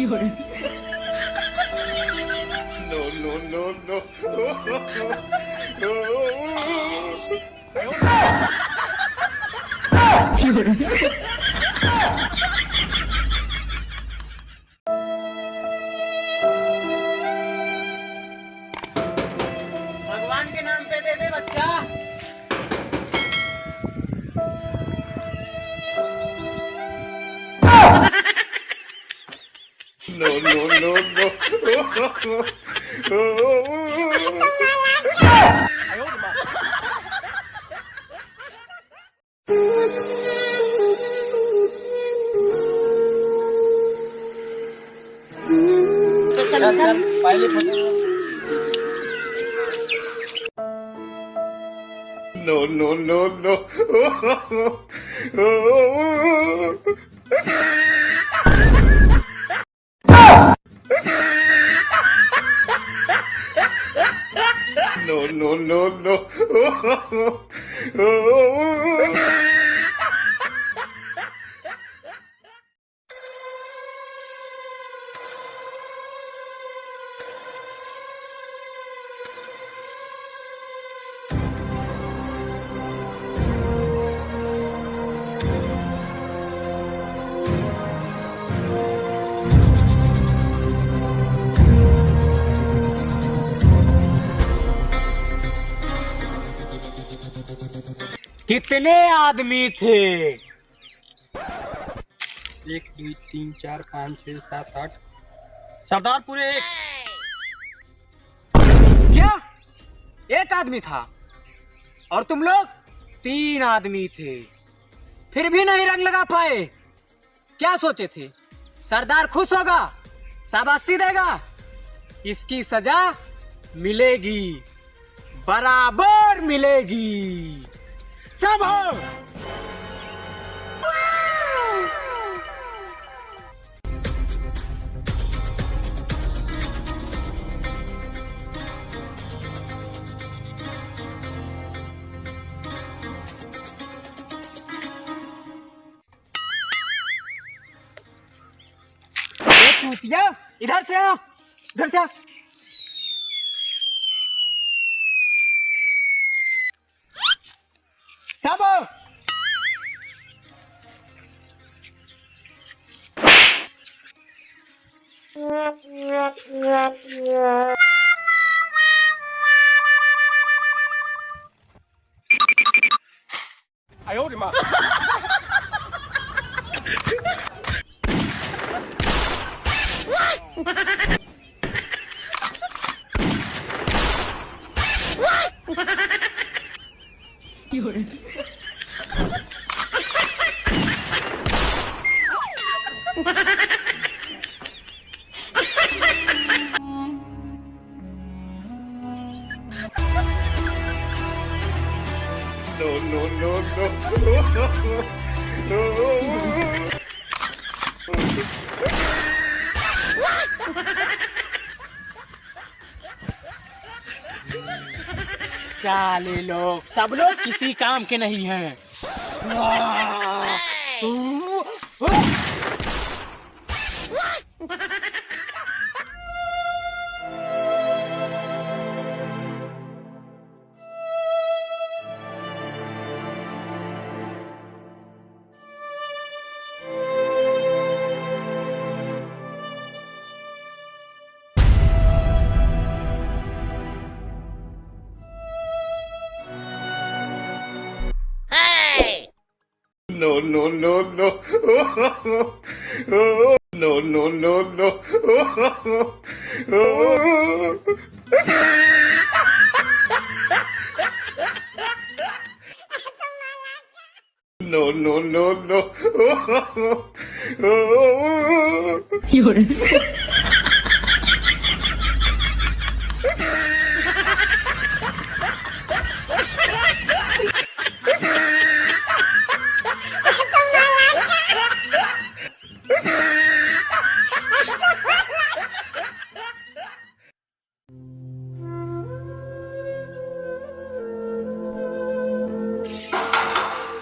No, no, no, no. भगवान के नाम पे दे दे बच्चा। No, no, no, no. चल पहले No, no, no, no. No, no, no, no. कितने आदमी थे? 1 2 3 4 5 6 7 8 सरदार पूरे एक। क्या एक आदमी था और तुम लोग 3 आदमी थे, फिर भी नहीं रंग लगा पाए? क्या सोचे थे सरदार खुश होगा, शाबाशी देगा? इसकी सजा मिलेगी, बराबर मिलेगी। सब हो चूतिया, इधर से आओ, इधर से आओ। सब हो No, no, no, no. क्या ले लोग, सब लोग किसी काम के नहीं हैं। No, no, no, no. No, no, no, no. No, no, no, no.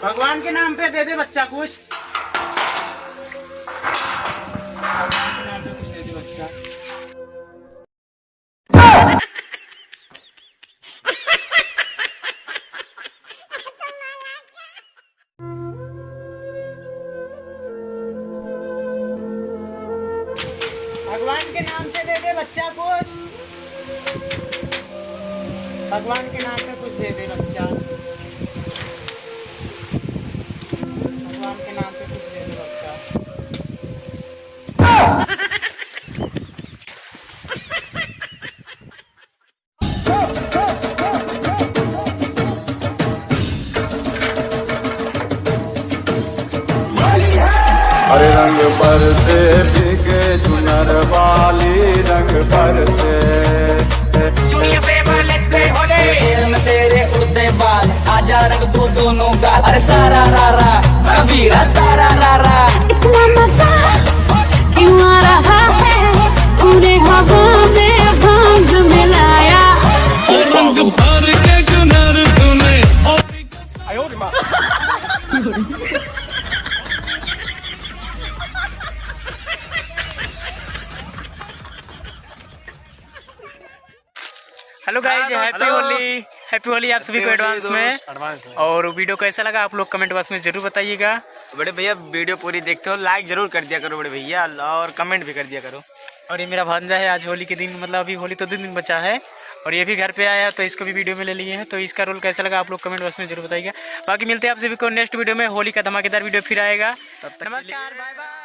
भगवान के नाम पे दे दे बच्चा कुछ। भगवान के नाम पे कुछ दे भगवान के नाम से दे दे बच्चा कुछ, भगवान के नाम पे कुछ दे दे बच्चा, भगवान के नाम पे कुछ दे दे बच्चा। हरे रंग पर से भीगे चुनर वाली रंग पर से तेरे उड़ते बाल आजा रंग तू दोनों गाल, अरे सारा रारा कबीरा सारा रारा। इतना मजा क्यों आ रहा है, पूरे हवा में भांग मिलाया। रंग भर के चुनर तूने हेलो गाइस, हैप्पी होली आप सभी को एडवांस में। और वीडियो कैसा लगा आप लोग कमेंट बॉक्स में जरूर बताइएगा। बड़े भैया वीडियो पूरी देखते हो लाइक जरूर कर दिया करो बड़े भैया, और कमेंट भी कर दिया करो। और ये मेरा भांजा है, आज होली के दिन मतलब अभी होली तो 2 दिन बचा है और ये भी घर पे आया तो इसको भी वीडियो में ले लिए हैं। तो इसका रोल कैसा लगा आप लोग कमेंट बॉक्स में जरूर बताइएगा। बाकी मिलते हैं आप सभी को नेक्स्ट वीडियो में, होली का धमाकेदार वीडियो फिर आएगा। नमस्कार, बाय बाय।